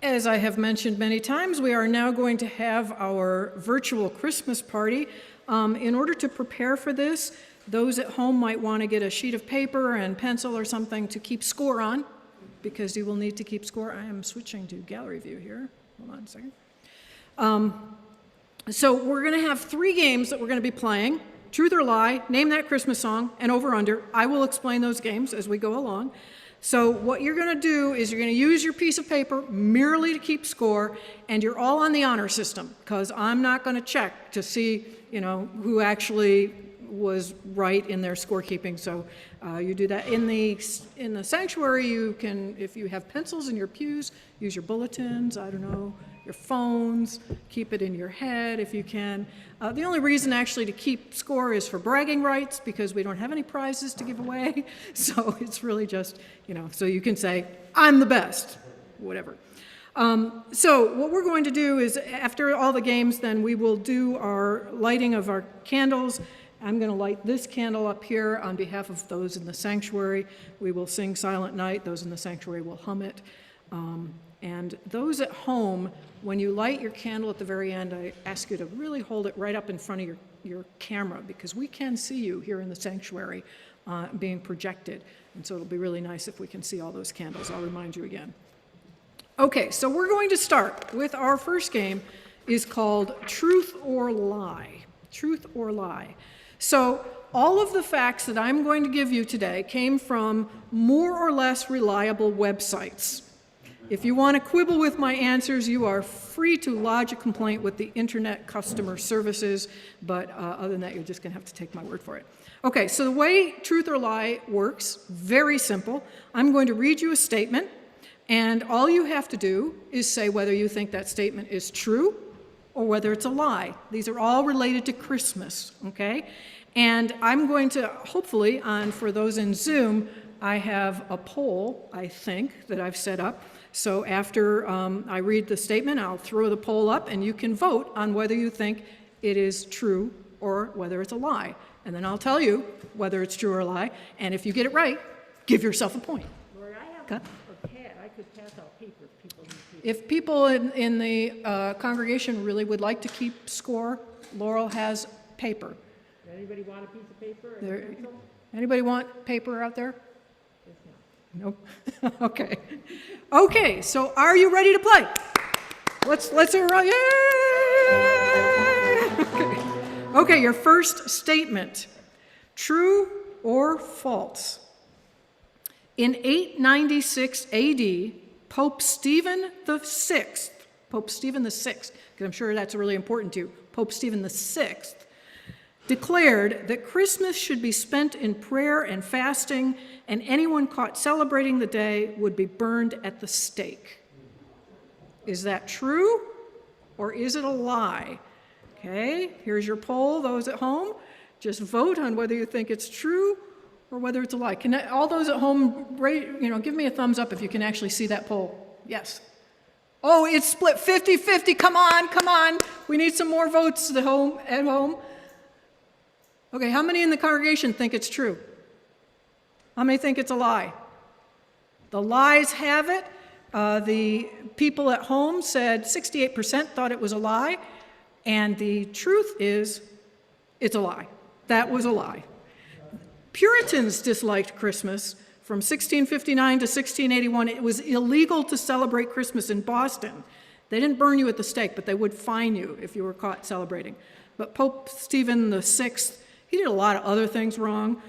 as I have mentioned many times, we are now going to have our virtual Christmas party. In order to prepare for this, those at home might want to get a sheet of paper and pencil or something to keep score on, because you will need to keep score. I am switching to gallery view here. Hold on a second. So we're going to have 3 games that we're going to be playing. Truth or lie, name that Christmas song, and over under. I will explain those games as we go along. So what you're going to do is you're going to use your piece of paper merely to keep score, and you're all on the honor system, because I'm not going to check to see, who actually was right in their scorekeeping. So you do that in the sanctuary. You can, if you have pencils in your pews, use your bulletins. I don't know, your phones. Keep it in your head if you can. The only reason actually to keep score is for bragging rights, because we don't have any prizes to give away. So it's really just, so you can say, I'm the best, whatever. So what we're going to do is, after all the games, then we will do our lighting of our candles. I'm going to light this candle up here on behalf of those in the sanctuary. We will sing Silent Night. Those in the sanctuary will hum it. And those at home, when you light your candle at the very end, I ask you to really hold it right up in front of your camera, because we can see you here in the sanctuary being projected. And so it'll be really nice if we can see all those candles. I'll remind you again. Okay, so we're going to start with our first game. Is called Truth or Lie. Truth or Lie. So all of the facts that I'm going to give you today came from more or less reliable websites. If you want to quibble with my answers, you are free to lodge a complaint with the Internet Customer Services, but other than that, you're just going to have to take my word for it. Okay, so the way Truth or Lie works, very simple. I'm going to read you a statement, and all you have to do is say whether you think that statement is true or whether it's a lie. These are all related to Christmas, okay? And I'm going to, hopefully, for those in Zoom, I have a poll, I think, that I've set up. So after I read the statement, I'll throw the poll up, and you can vote on whether you think it is true or whether it's a lie. And then I'll tell you whether it's true or a lie. And if you get it right, give yourself a point. Lord, I have a pad. I could pass out paper if people need paper. If people in the congregation really would like to keep score, Laurel has paper. Anybody want a piece of paper? Or a pencil? Anybody want paper out there? Yes, no. Nope. Okay. Okay, so are you ready to play? Let's hear it. Yay! Okay, your first statement. True or false? In 896 AD, Pope Stephen VI, because I'm sure that's really important to you, Pope Stephen VI, declared that Christmas should be spent in prayer and fasting, and anyone caught celebrating the day would be burned at the stake. Is that true, or is it a lie? Okay, here's your poll, those at home. Just vote on whether you think it's true or whether it's a lie. Can all those at home, give me a thumbs up if you can actually see that poll. Yes. Oh, it's split 50-50. Come on. We need some more votes at home. Okay, how many in the congregation think it's true? How many think it's a lie? The lies have it. The people at home said 68% thought it was a lie, and the truth is it's a lie. That was a lie. Puritans disliked Christmas. From 1659 to 1681, it was illegal to celebrate Christmas in Boston. They didn't burn you at the stake, but they would fine you if you were caught celebrating. But Pope Stephen VI, he did a lot of other things wrong.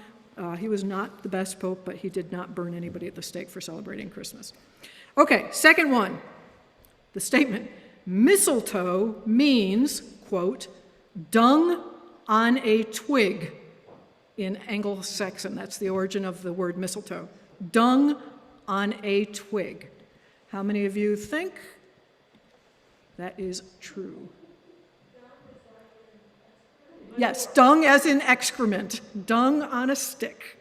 He was not the best pope, but he did not burn anybody at the stake for celebrating Christmas. Okay, second one. The statement, mistletoe means, quote, dung on a twig in Anglo-Saxon. That's the origin of the word mistletoe. Dung on a twig. How many of you think that is true? Yes, dung as in excrement. Dung on a stick.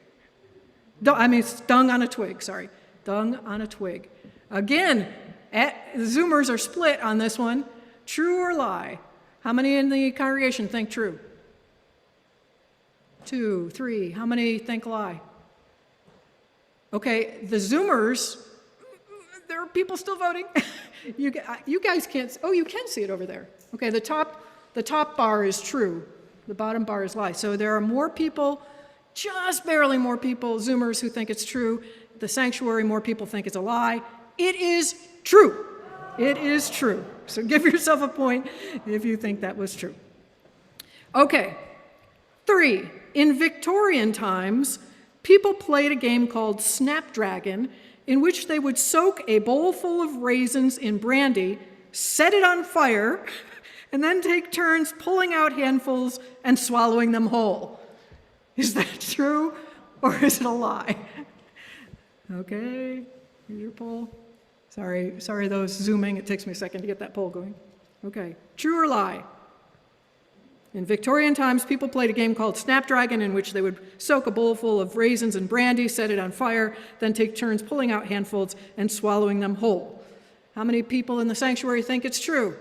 Dung on a twig, sorry. Dung on a twig. Again, the Zoomers are split on this one. True or lie? How many in the congregation think true? 2, 3. How many think lie? Okay, the Zoomers, there are people still voting. You guys can't, oh, you can see it over there. Okay, the top bar is true. The bottom bar is lie. So there are more people, just barely more people, Zoomers, who think it's true. The sanctuary, more people think it's a lie. It is true. It is true. So give yourself a point if you think that was true. Okay, 3. In Victorian times, people played a game called Snapdragon, in which they would soak a bowl full of raisins in brandy, set it on fire, and then take turns pulling out handfuls and swallowing them whole. Is that true, or is it a lie? Okay, here's your poll. Sorry those zooming, it takes me a second to get that poll going. Okay, true or lie? In Victorian times, people played a game called Snapdragon, in which they would soak a bowl full of raisins and brandy, set it on fire, then take turns pulling out handfuls and swallowing them whole. How many people in the sanctuary think it's true?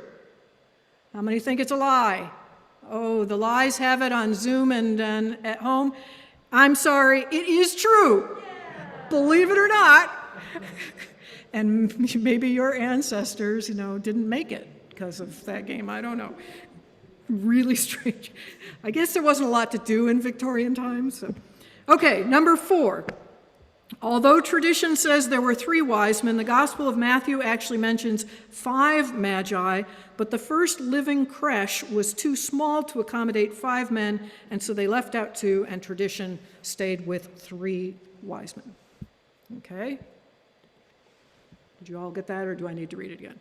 How many think it's a lie? Oh, the lies have it on Zoom and at home. I'm sorry, it is true. Yeah. Believe it or not. And maybe your ancestors, didn't make it because of that game. I don't know. Really strange. I guess there wasn't a lot to do in Victorian times. So. Okay, number 4. Although tradition says there were 3 wise men, the Gospel of Matthew actually mentions 5 magi, but the first living creche was too small to accommodate 5 men, and so they left out 2, and tradition stayed with 3 wise men. Okay? Did you all get that, or do I need to read it again?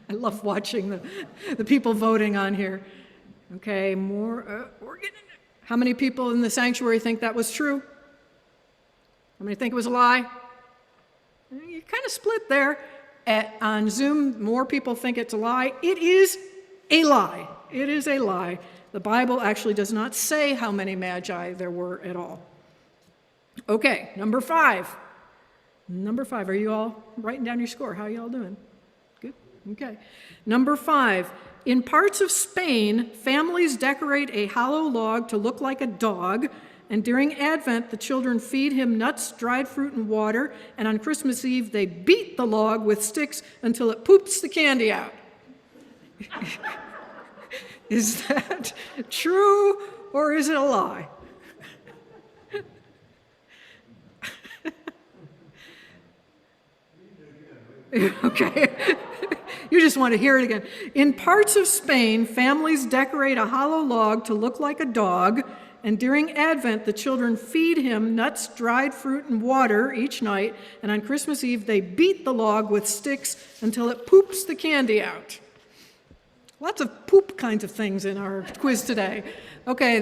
I love watching the people voting on here. Okay, we're getting it. How many people in the sanctuary think that was true? How many think it was a lie? You kind of split there. On Zoom, more people think it's a lie. It is a lie. It is a lie. The Bible actually does not say how many magi there were at all. Okay, number 5. Number 5, are you all writing down your score? How are you all doing? Good? Okay. Number 5, in parts of Spain, families decorate a hollow log to look like a dog, and during Advent, the children feed him nuts, dried fruit, and water, and on Christmas Eve, they beat the log with sticks until it poops the candy out. Is that true, or is it a lie? Okay. You just want to hear it again. In parts of Spain, families decorate a hollow log to look like a dog, and during Advent, the children feed him nuts, dried fruit, and water each night, and on Christmas Eve, they beat the log with sticks until it poops the candy out. Lots of poop kinds of things in our quiz today. Okay,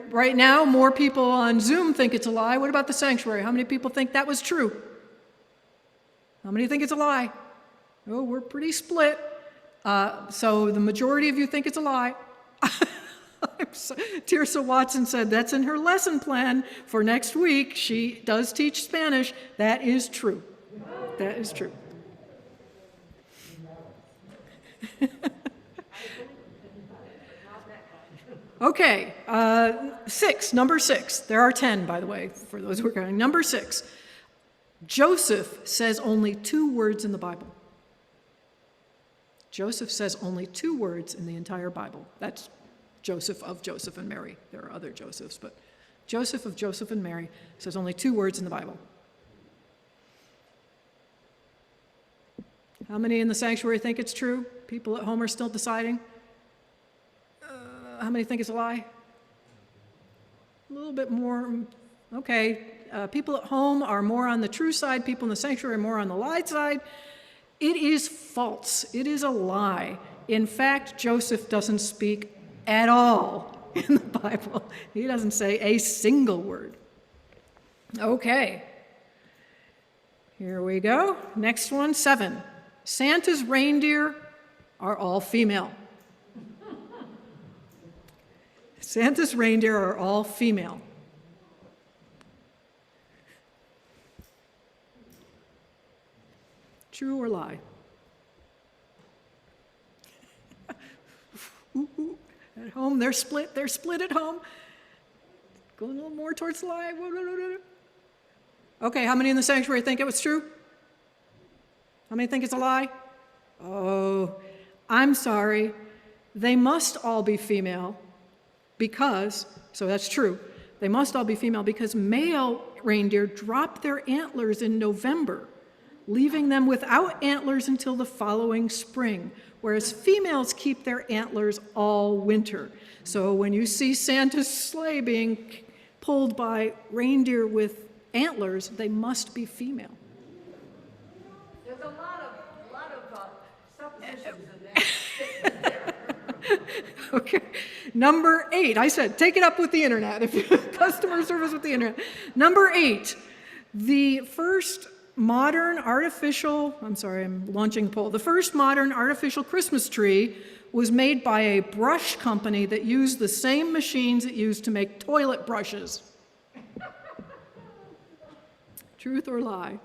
right now, more people on Zoom think it's a lie. What about the sanctuary? How many people think that was true? How many think it's a lie? Oh, we're pretty split. So the majority of you think it's a lie. Tirsa Watson said that's in her lesson plan for next week. She does teach Spanish. That is true. That is true. Okay, 6, number 6. There are 10, by the way, for those who are counting. Number 6. Joseph says only 2 words in the Bible. Joseph says only 2 words in the entire Bible. That's Joseph of Joseph and Mary. There are other Josephs, but Joseph of Joseph and Mary says only 2 words in the Bible. How many in the sanctuary think it's true? People at home are still deciding. How many think it's a lie? A little bit more. Okay. People at home are more on the true side. People in the sanctuary are more on the lie side. It is false. It is a lie. In fact, Joseph doesn't speak at all in the Bible. He doesn't say a single word. Okay. Here we go. Next one, 7. Santa's reindeer are all female. Santa's reindeer are all female. True or lie? At home, they're split. They're split at home. Going a little more towards the lie. Okay, how many in the sanctuary think it was true? How many think it's a lie? Oh, I'm sorry. They must all be female because, so that's true, they must all be female because male reindeer drop their antlers in November, leaving them without antlers until the following spring, whereas females keep their antlers all winter. So when you see Santa's sleigh being pulled by reindeer with antlers, they must be female. There's a lot of suppositions in that. Okay. Number 8, I said, take it up with the internet, if you customer service with the internet. Number 8, the first modern artificial, I'm launching a poll. The first modern artificial Christmas tree was made by a brush company that used the same machines it used to make toilet brushes. Truth or lie?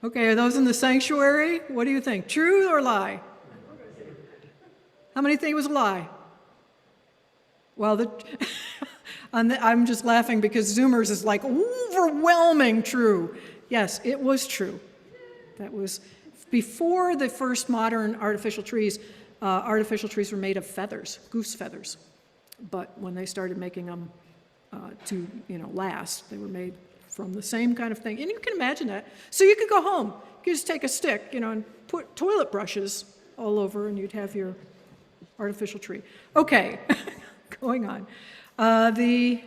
Okay, are those in the sanctuary? What do you think? True or lie? How many think it was a lie? Well, I'm just laughing because Zoomers is like overwhelming true. Yes, it was true. That was before the first modern artificial trees. Artificial trees were made of feathers, goose feathers. But when they started making them to last, they were made from the same kind of thing. And you can imagine that. So you could go home, you could just take a stick, and put toilet brushes all over, and you'd have your artificial tree. Okay, going on. The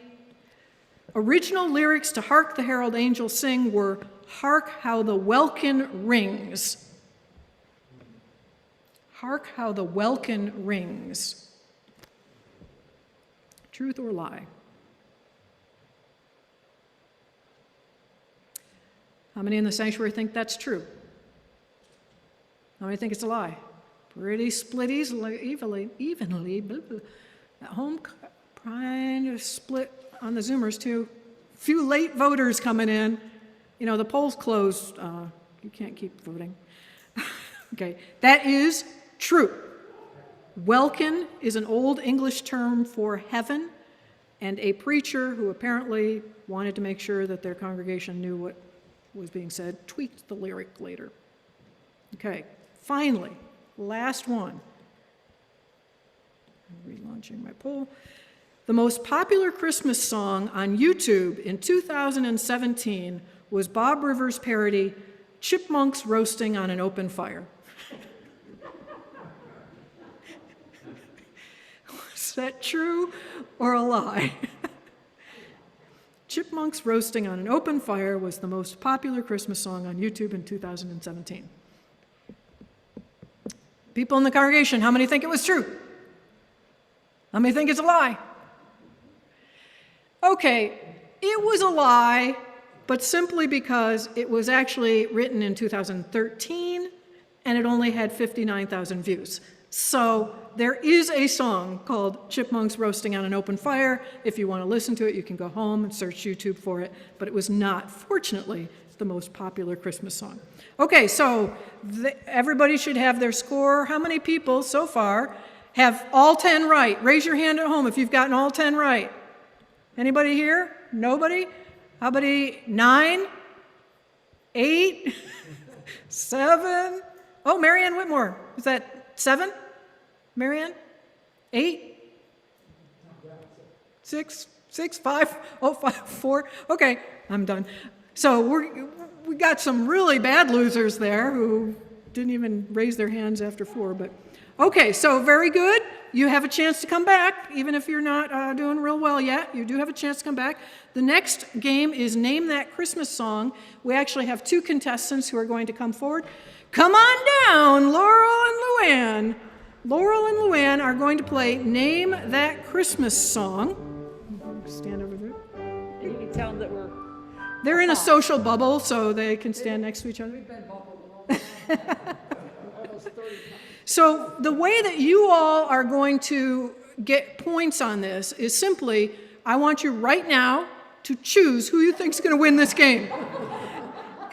original lyrics to Hark the Herald Angels Sing were, "Hark how the welkin rings." Hark how the welkin rings. Truth or lie? How many in the sanctuary think that's true? How many think it's a lie? Pretty split evenly. At home, trying to split on the Zoomers too. Few late voters coming in. The polls closed. You can't keep voting. Okay, that is true. Welkin is an old English term for heaven, and a preacher who apparently wanted to make sure that their congregation knew what was being said tweaked the lyric later. Okay, finally, last one. I'm relaunching my poll. The most popular Christmas song on YouTube in 2017 was Bob Rivers' parody, "Chipmunks Roasting on an Open Fire." Is that true or a lie? "Chipmunks Roasting on an Open Fire" was the most popular Christmas song on YouTube in 2017. People in the congregation, how many think it was true? How many think it's a lie? Okay, it was a lie, but simply because it was actually written in 2013 and it only had 59,000 views. So there is a song called "Chipmunks Roasting on an Open Fire." If you want to listen to it, you can go home and search YouTube for it, but it was not, fortunately, the most popular Christmas song. Okay, so everybody should have their score. How many people so far have all 10 right? Raise your hand at home if you've gotten all 10 right. Anybody here? Nobody? How about 9? 8? 7? Oh, Marianne Whitmore. Is that 7? Marianne? 8? 6? 5? Oh, 5, 4. Okay, I'm done. So we got some really bad losers there who didn't even raise their hands after 4. But okay, so very good. You have a chance to come back, even if you're not doing real well yet. You do have a chance to come back. The next game is Name That Christmas Song. We actually have 2 contestants who are going to come forward. Come on down, Laurel and Luann. Laurel and Luann are going to play Name That Christmas Song. Stand over there. And you can tell them that we're... They're in a social bubble, so they can stand next to each other. So the way that you all are going to get points on this is simply, I want you right now to choose who you think is going to win this game.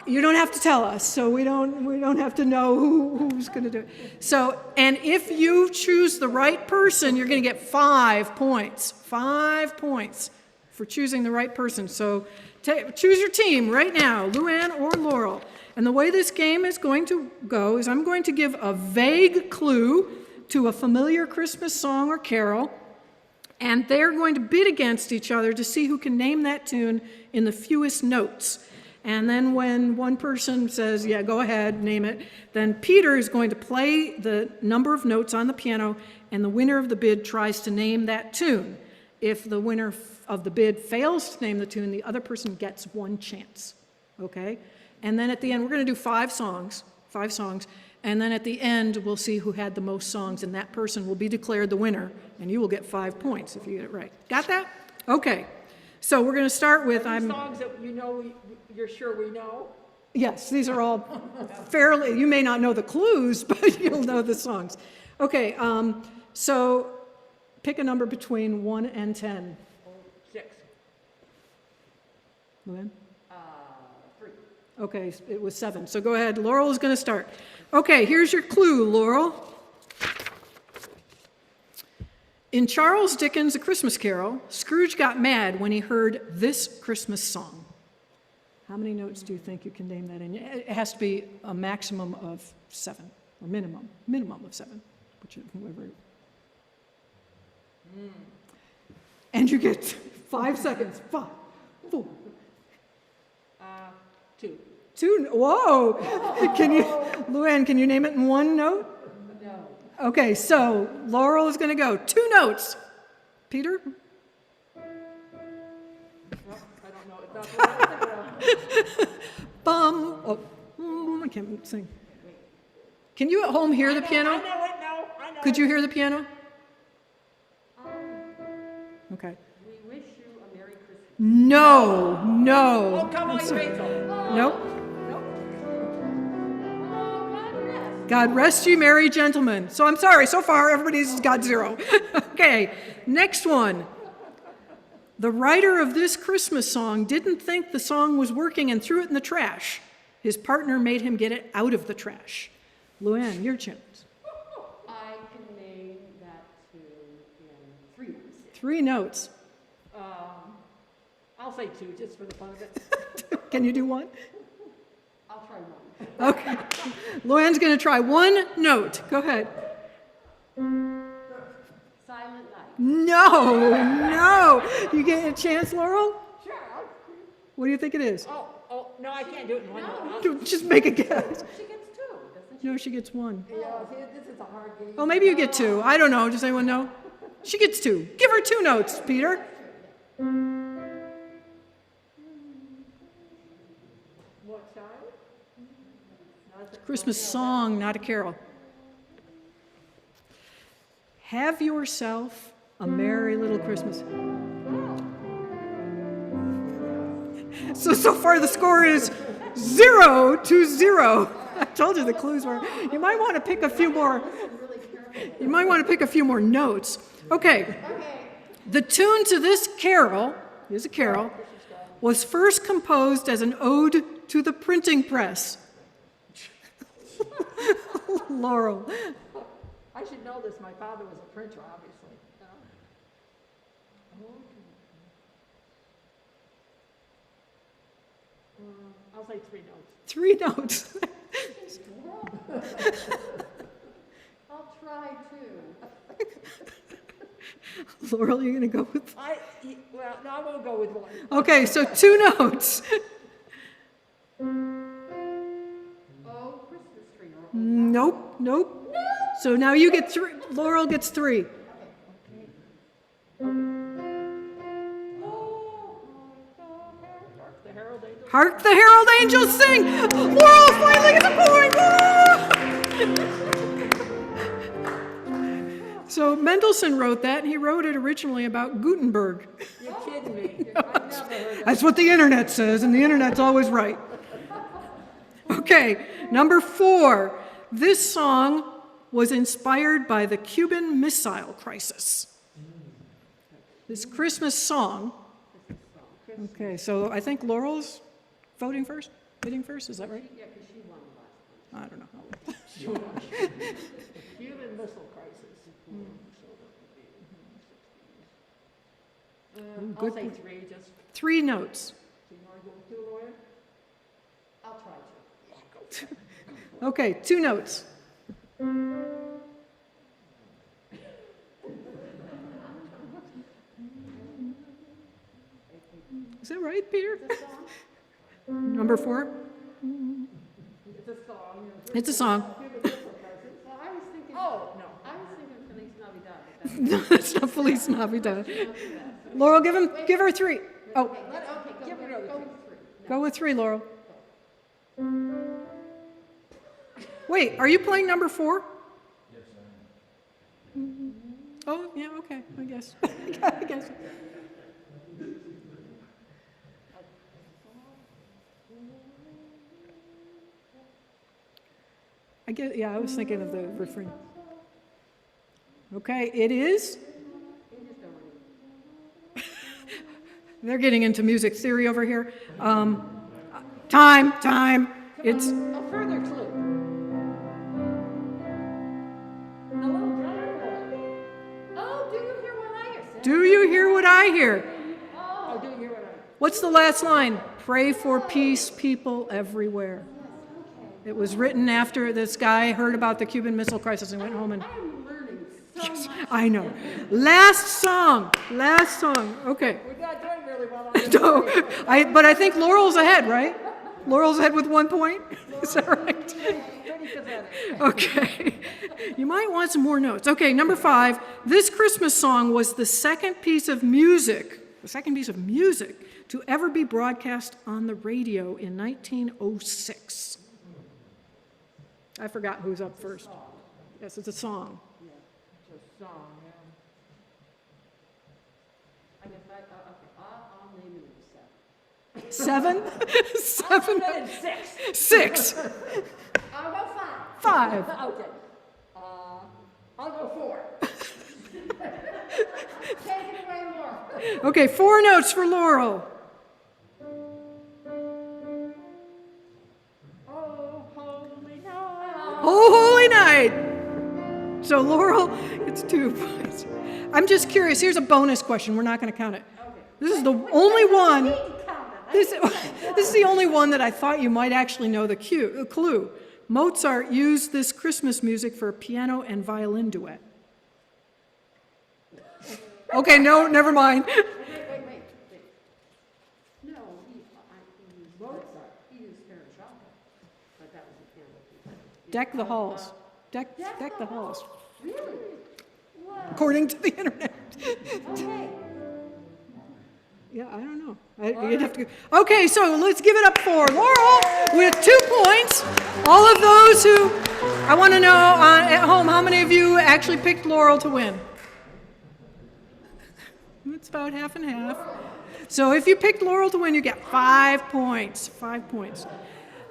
You don't have to tell us, so we don't have to know who's going to do it. So, and if you choose the right person, you're going to get 5 points. 5 points for choosing the right person. So choose your team right now, Luann or Laurel. And the way this game is going to go is I'm going to give a vague clue to a familiar Christmas song or carol, and they're going to bid against each other to see who can name that tune in the fewest notes. And then when one person says, yeah, go ahead, name it, then Peter is going to play the number of notes on the piano, and the winner of the bid tries to name that tune. If the winner of the bid fails to name the tune, the other person gets one chance, okay? And then at the end, we're going to do five songs, and then at the end, we'll see who had the most songs, and that person will be declared the winner, and you will get 5 points if you get it right. Got that? Okay. So we're going to start with... songs that you know, you're sure we know? Yes, these are all fairly... You may not know the clues, but you'll know the songs. Okay, so pick a number between 1 and 10. 6. Luann? 3. Okay, it was 7. So go ahead. Laurel is going to start. Okay, here's your clue, Laurel. In Charles Dickens' A Christmas Carol, Scrooge got mad when he heard this Christmas song. How many notes do you think you can name that in? It has to be a maximum of 7, or minimum of 7. Whoever. And you get 5 seconds. 5, 4. 2. 2. Whoa! Luann, can you name it in one note? No. Okay, so Laurel is going to go 2 notes. Peter? No, I don't know. It's not what I'm thinking of. Bum. Oh, I can't sing. Can you at home hear the piano? I know it. I know. Could you hear the piano? Okay. We wish you a Merry Christmas. No. Oh, come on, Rachel. Nope. God rest you, merry gentlemen. So I'm sorry, so far everybody's got 0. Okay, next one. The writer of this Christmas song didn't think the song was working and threw it in the trash. His partner made him get it out of the trash. Luann, your chance. I can name that tune in 3 notes. 3 notes. I'll say 2 just for the fun of it. Can you do 1? I'll try 1. Okay. Luann's going to try 1 note. Go ahead. Silent Night. No. You get a chance, Laurel? Sure. What do you think it is? Oh, no, I can't do it in 1 note. Just make a guess. She gets 2, doesn't she? No, she gets 1. Yeah, see, this is a hard game. Oh, maybe you get 2. I don't know. Does anyone know? She gets 2. Give her 2 notes, Peter. What child? Christmas song, not a carol. Have yourself a merry little Christmas. So far the score is 0-0. I told you the clues were. You might want to pick a few more. You might want to pick a few more notes. Okay. The tune to this carol, here's a carol, was first composed as an ode to the printing press. Laurel. I should know this. My father was a printer, obviously. I'll say 3 notes. 3 notes. I'll try 2. Laurel, you're going to go with... Well, no, I won't go with 1. Okay, so 2 notes. Oh, Christmas tree. Nope. So now you get 3. Laurel gets 3. Hark the herald angels sing! Laurel finally gets a point! So Mendelssohn wrote that, and he wrote it originally about Gutenberg. You're kidding me. I've never heard of That's what the internet says, and the internet's always right. Okay, number 4. This song was inspired by the Cuban Missile Crisis. This Christmas song. Okay, so I think Laurel's bidding first, is that right? Yeah, because she won last I don't know. Cuban Missile Crisis. I'll say 3, just, 3 notes. do you want to go with 2, Lawyer? I'll try to. Okay, 2 notes. Is that right, Peter? Number 4? It's a song. It's a song. Well, I was thinking, Oh, no. I was thinking Feliz Navidad, but that's No, that's not Feliz Navidad. Laurel, give her 3. Oh, okay. Give her another Go 3. with 3. go with 3, Laurel. Wait, are you playing number 4? Yes, I am. Oh, yeah, okay, I guess. I guess. Yeah, I was thinking of the refrain. Okay, it is. They're getting into music theory over here. Time. It's A further clue. The little drummer boy. Oh, do you hear what I hear? Do you hear what I hear? Oh, do you hear what I? What's the last line? Pray for peace, people everywhere. It was written after this guy heard about the Cuban Missile Crisis and went home and. I'm learning so much. I know. Last song. Okay. We're not doing really well on this. No, but I think Laurel's ahead, right? Laurel's ahead with 1 point. Is that right? Pretty pathetic. Okay. You might want some more notes. Okay, number 5. This Christmas song was the second piece of music to ever be broadcast on the radio in 1906. I forgot who's up first. Yes, it's a song. It's a song, yeah. I guess okay, I'll name it as 7? 7? And 6. 6. I'll go 5. 5. Okay. I'll go 4. Take it away more. Okay, 4 notes for Laurel. Oh, holy night. Oh, holy night. So Laurel, it's 2 points. I'm just curious. Here's a bonus question. We're not going to count it. This is the only one. This is the only one that I thought you might actually know the clue. Mozart used this Christmas music for a piano and violin duet. Okay, no, never mind. Wait. No, he used Mozart. He used Fair and Chocolate. But that was a piano piece. Deck the halls. Deck the halls. Really? Wow. According to the internet. Okay. Yeah, I don't know. You'd have to. Okay, so let's give it up for Laurel with 2 points. All of those who, I want to know at home, how many of you actually picked Laurel to win? It's about half and half. So if you picked Laurel to win, you get 5 points. 5 points.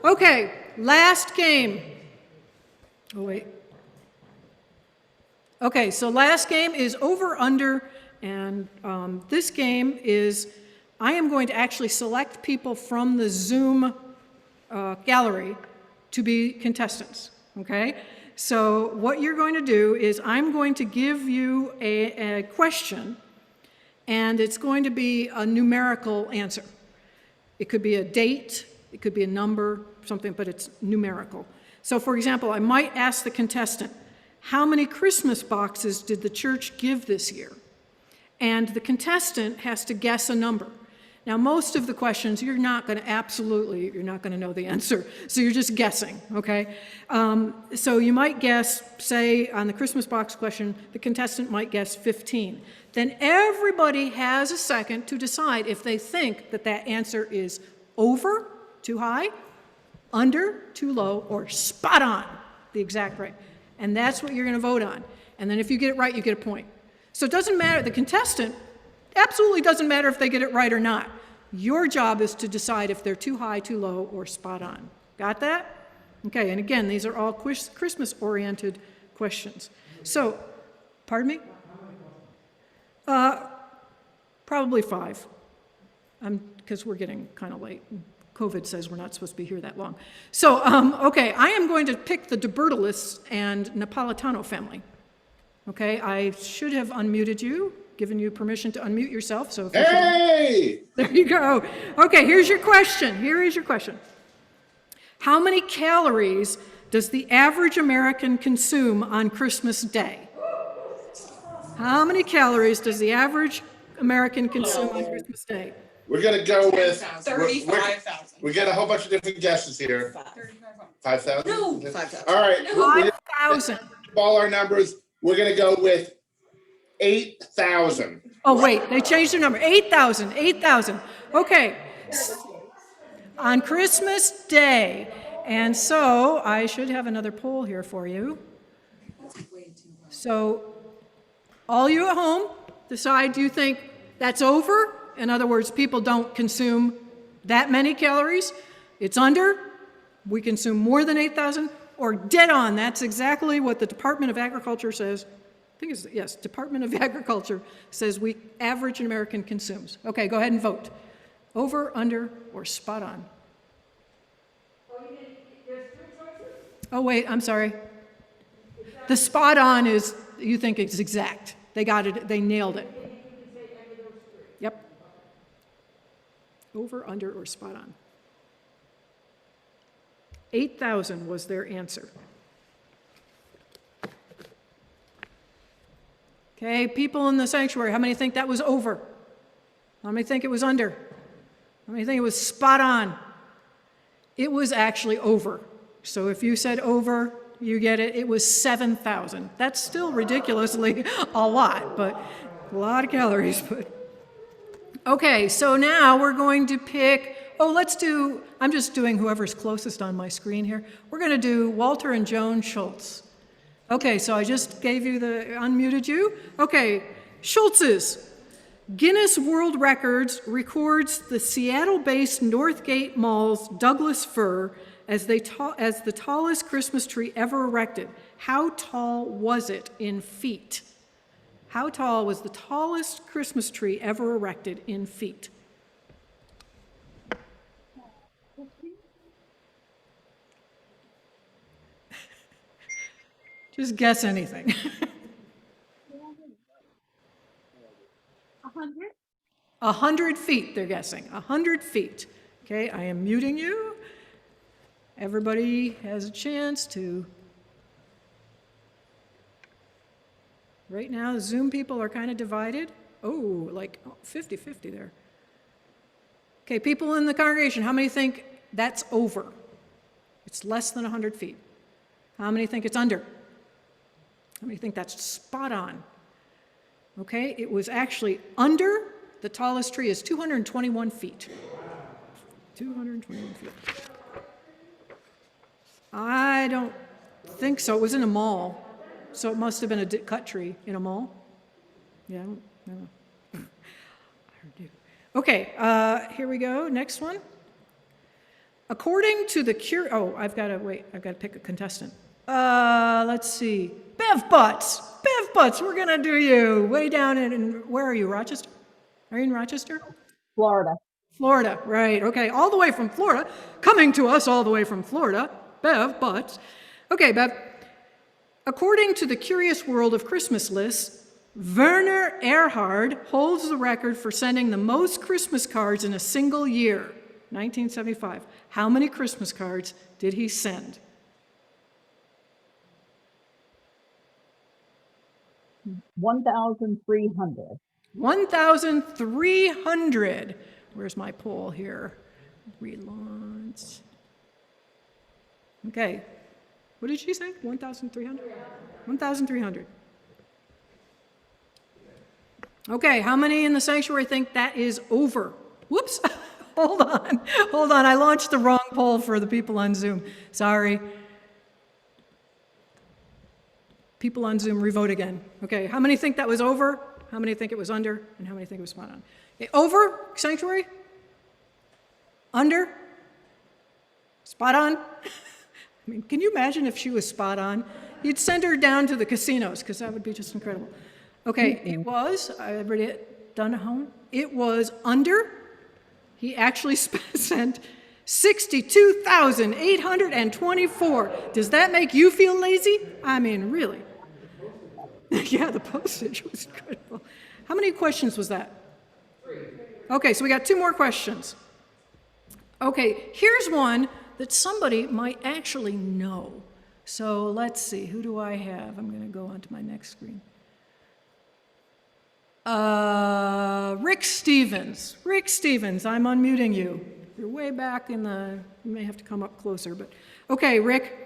Okay, last game. Oh, wait. Okay, so last game is over under, and this game is, I am going to actually select people from the Zoom gallery to be contestants, okay? So what you're going to do is I'm going to give you a question, and it's going to be a numerical answer. It could be a date, it could be a number, something, but it's numerical. So for example, I might ask the contestant, how many Christmas boxes did the church give this year? And the contestant has to guess a number. Now, most of the questions, you're not going to know the answer. So you're just guessing, okay? So you might guess, say, on the Christmas box question, the contestant might guess 15. Then everybody has a second to decide if they think that that answer is over, too high, under, too low, or spot on, the exact right. And that's what you're going to vote on. And then if you get it right, you get a point. So it doesn't matter, the contestant, absolutely doesn't matter if they get it right or not. Your job is to decide if they're too high, too low, or spot on. Got that? Okay, and again, these are all Christmas-oriented questions. So, pardon me? Probably 5, because we're getting kind of late. COVID says we're not supposed to be here that long. So, okay, I am going to pick the De Bertolus and Napolitano family. Okay, I should have unmuted you. given you permission to unmute yourself, so if Hey! there you go. Okay, here's your question. Here is your question. How many calories does the average American consume on Christmas Day? How many calories does the average American consume on Christmas Day? We're gonna go with 35,000. We get a whole bunch of different guesses here. 5,000? No, 5,000. All right. We didn't 5,000. all our numbers. We're gonna go with 8,000. Oh, wait, they changed their number. 8,000, 8,000. Okay. On Christmas Day. And so I should have another poll here for you. So all you at home decide, do you think that's over? In other words, people don't consume that many calories. It's under. We consume more than 8,000. Or dead on. That's exactly what the Department of Agriculture says. I think it's, yes, Department of Agriculture says we average American consumes. Okay, go ahead and vote. Over, under, or spot on. Oh, wait, I'm sorry. The spot on is, you think it's exact. They got it, they nailed it. Yep. Over, under, or spot on. 8,000 was their answer. Okay, people in the sanctuary, how many think that was over? How many think it was under? How many think it was spot on? It was actually over. So if you said over, you get it. It was 7,000. That's still ridiculously a lot, but a lot of calories. But okay, so now we're going to pick, I'm just doing whoever's closest on my screen here. We're going to do Walter and Joan Schultz. Okay, so I just unmuted you. Okay, Schultz's. Guinness World Records records the Seattle-based Northgate Mall's Douglas fir as the tallest Christmas tree ever erected. How tall was it in feet? How tall was the tallest Christmas tree ever erected in feet? Just guess anything. 100? 100 feet, they're guessing. 100 feet. Okay, I am muting you. Everybody has a chance to. Right now, the Zoom people are kind of divided. Oh, like 50-50 there. Okay, people in the congregation, how many think that's over? It's less than 100 feet. How many think it's under? How many think that's spot on? Okay, it was actually under. The tallest tree is 221 feet. 221 feet. I don't think so. It was in a mall, so it must have been a cut tree in a mall. Yeah, I don't know. Okay, here we go. Next one. According to the I've got to pick a contestant. Let's see. Bev Butts, we're gonna do you way down where are you, Rochester? Are you in Rochester? Florida, right, okay, all the way from Florida, coming to us all the way from Florida, Bev Butts. Okay, Bev, according to the Curious World of Christmas lists, Werner Erhard holds the record for sending the most Christmas cards in a single year, 1975. How many Christmas cards did he send? 1,300. 1,300. Where's my poll here? Relaunch. Okay. What did she say? 1,300? 1,300. Okay, how many in the sanctuary think that is over? Whoops. Hold on. I launched the wrong poll for the people on Zoom. Sorry. People on Zoom, revote again. Okay, how many think that was over? How many think it was under? And how many think it was spot on? Okay, over, sanctuary? Under? Spot on? I mean, can you imagine if she was spot on? You'd send her down to the casinos, because that would be just incredible. Okay, it was, I read it, done at home. It was under. He actually sent 62,824. Does that make you feel lazy? I mean, really? Yeah, the postage was incredible. How many questions was that? 3. Okay, so we got 2 more questions. Okay, here's one that somebody might actually know. So let's see, who do I have? I'm going to go on to my next screen. Rick Stevens. Rick Stevens, I'm unmuting you. You're way back in the, you may have to come up closer, but okay, Rick.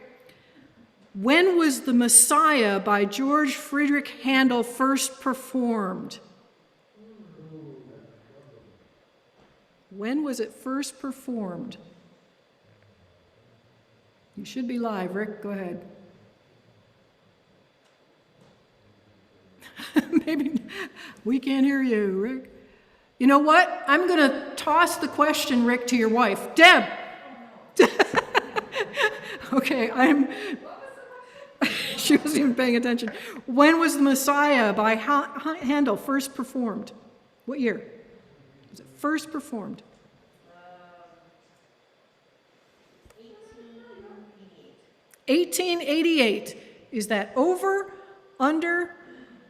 When was The Messiah by George Friedrich Handel first performed? When was it first performed? You should be live, Rick. Go ahead. Maybe we can't hear you, Rick. You know what? I'm going to toss the question, Rick, to your wife. Deb! Okay, she wasn't even paying attention. When was The Messiah by Handel first performed? What year was it first performed? 1888. Is that over, under,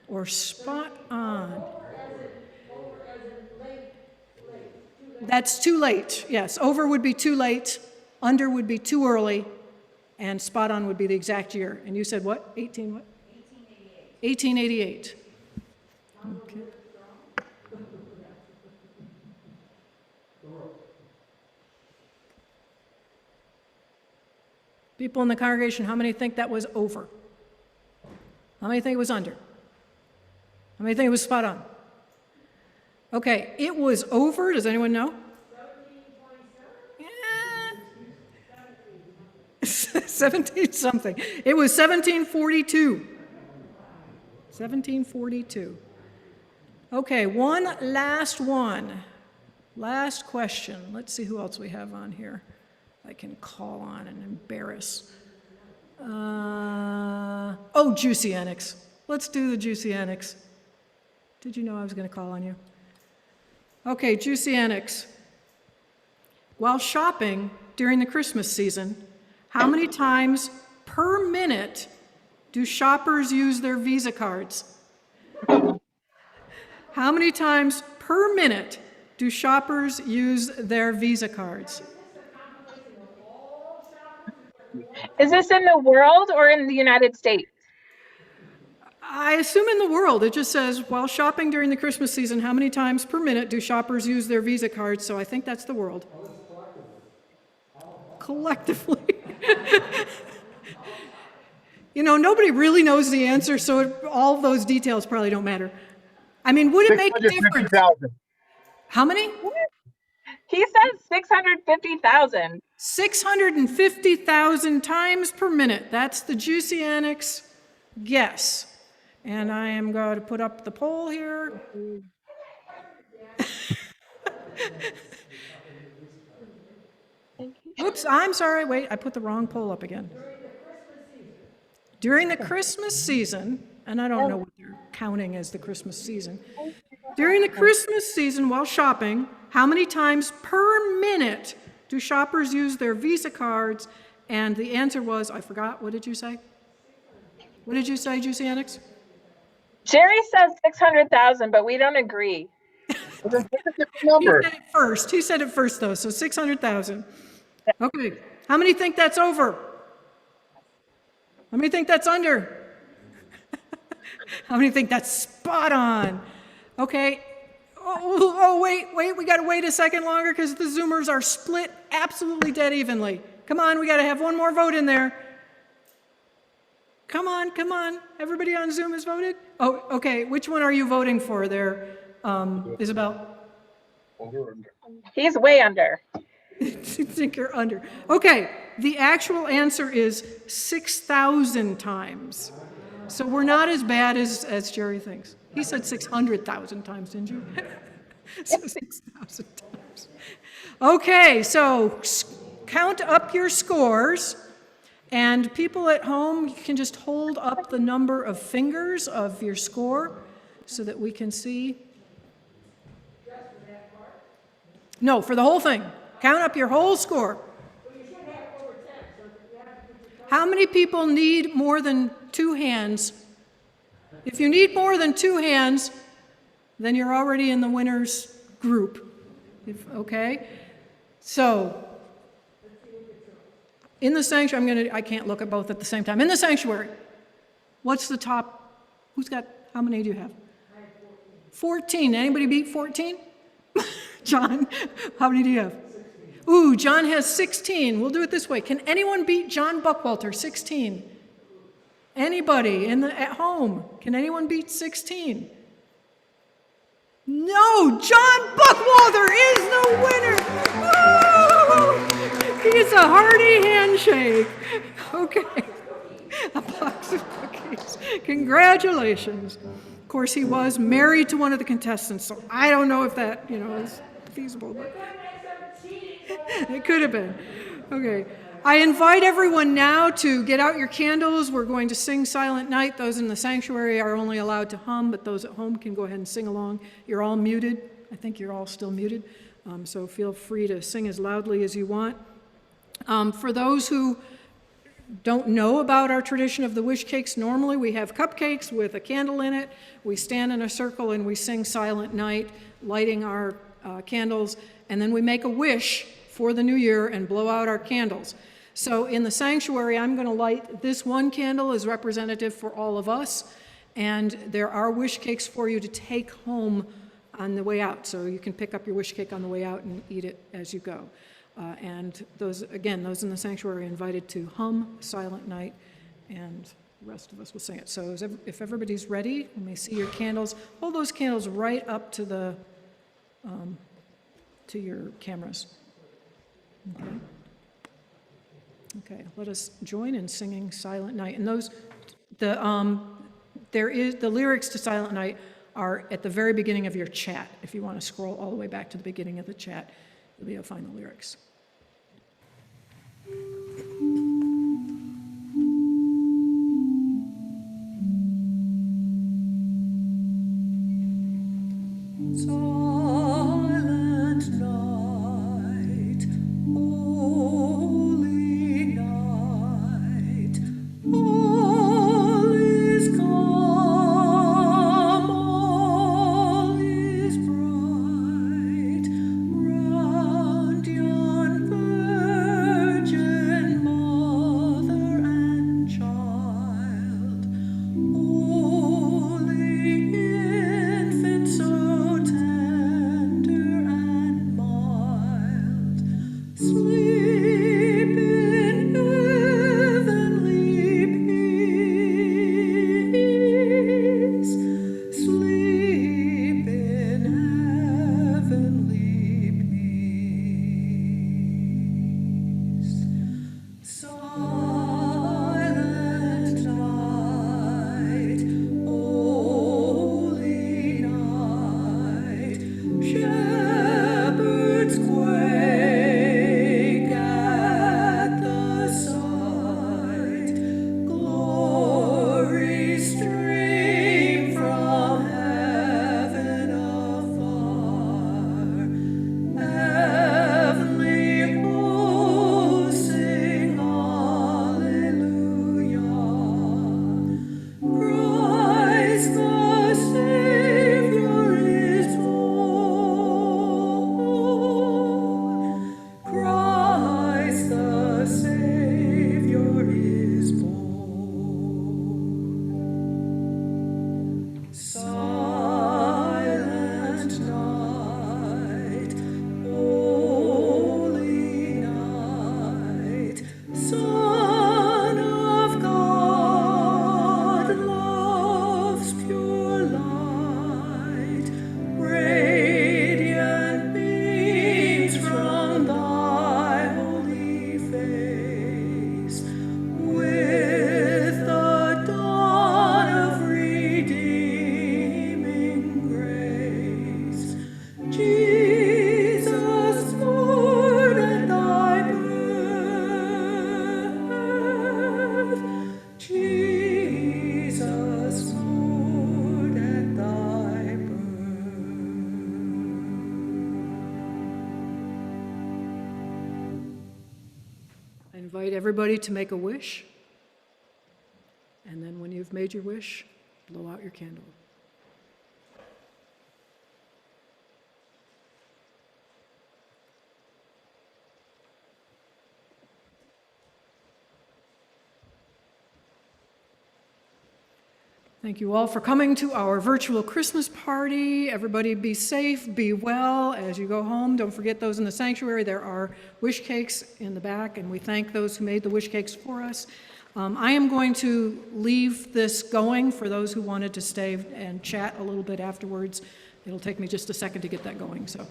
or spot on? That's too late, yes. Over would be too late, under would be too early, and spot on would be the exact year. And you said what? 18 what? 1888. 1888. Okay. People in the congregation, how many think that was over? How many think it was under? How many think it was spot on? Okay, it was over. Does anyone know? 17 something. It was 1742. 1742. Okay, one. Last question. Let's see who else we have on here I can call on and embarrass. Juicy Annex. Let's do the Juicy Annex. Did you know I was going to call on you? Okay, Juicy Annex. While shopping during the Christmas season, how many times per minute do shoppers use their Visa cards? How many times per minute do shoppers use their Visa cards? Is this in the world or in the United States? I assume in the world. It just says, while shopping during the Christmas season, how many times per minute do shoppers use their Visa cards? So I think that's the world. Collectively. You know, nobody really knows the answer, so all those details probably don't matter. I mean, would it make a difference? How many? He says 650,000. 650,000 times per minute. That's the Juicy Annex guess. And I am going to put up the poll here. Oops, I'm sorry. Wait, I put the wrong poll up again. During the Christmas season, and I don't know what they're counting as the Christmas season. During the Christmas season while shopping, how many times per minute do shoppers use their Visa cards? And the answer was, I forgot, what did you say? What did you say, Juicy Annex? Jerry says 600,000, but we don't agree. Number. He said it first, though, so 600,000. Okay, how many think that's over? How many think that's under? How many think that's spot on? Okay. Wait, we got to wait a second longer because the Zoomers are split absolutely dead evenly. Come on, we got to have one more vote in there. Come on. Everybody on Zoom has voted? Oh, okay. Which one are you voting for there, Isabel? He's way under. You think you're under. Okay, the actual answer is 6,000 times. So we're not as bad as Jerry thinks. He said 600,000 times, didn't you? So 6,000 times. Okay, so count up your scores. And people at home, you can just hold up the number of fingers of your score so that we can see. No, for the whole thing. Count up your whole score. How many people need more than 2 hands? If you need more than 2 hands, then you're already in the winners group. Okay? So, in the sanctuary, I can't look at both at the same time. In the sanctuary, what's the top? How many do you have? 14. Anybody beat 14? John, how many do you have? 16. Ooh, John has 16. We'll do it this way. Can anyone beat John Buckwalter, 16? Anybody at home? Can anyone beat 16? No, John Buckwalter is the winner. Woo! He's a hearty handshake. Okay. A box of cookies. Congratulations. Of course, he was married to one of the contestants, so I don't know if that, is feasible. But it could have been. Okay. I invite everyone now to get out your candles. We're going to sing Silent Night. Those in the sanctuary are only allowed to hum, but those at home can go ahead and sing along. You're all muted. I think you're all still muted. So feel free to sing as loudly as you want. For those who don't know about our tradition of the wish cakes, normally we have cupcakes with a candle in it. We stand in a circle and we sing Silent Night, lighting our candles, and then we make a wish for the new year and blow out our candles. So in the sanctuary, I'm going to light this one candle as representative for all of us, and there are wish cakes for you to take home on the way out. So you can pick up your wish cake on the way out and eat it as you go. And those in the sanctuary are invited to hum Silent Night, and the rest of us will sing it. So if everybody's ready, you may see your candles. Hold those candles right up to to your cameras. Okay. Okay, let us join in singing Silent Night. And the lyrics to Silent Night are at the very beginning of your chat. If you want to scroll all the way back to the beginning of the chat, you'll be able to find the lyrics. Silent night, holy night, all is calm, all is bright, round yon virgin mother and child, holy infant so tender and mild, sleep in heavenly peace, sleep in heavenly peace. Silent night, holy night, shepherds quake at the sight, glory stream from heaven afar, heavenly hosts sing hallelujah, Christ the Savior is born, Christ the Savior is born. Silent night, holy night, Son of God, love's pure light, radiant beams from thy holy face, with the dawn of redeeming grace. Jesus, Lord, at thy birth, Jesus, Lord, at thy birth. I invite everybody to make a wish, and then when you've made your wish, blow out your candle. Thank you all for coming to our virtual Christmas party. Everybody be safe, be well as you go home. Don't forget those in the sanctuary. There are wish cakes in the back, and we thank those who made the wish cakes for us. I am going to leave this going for those who wanted to stay and chat a little bit afterwards. It'll take me just a second to get that going. So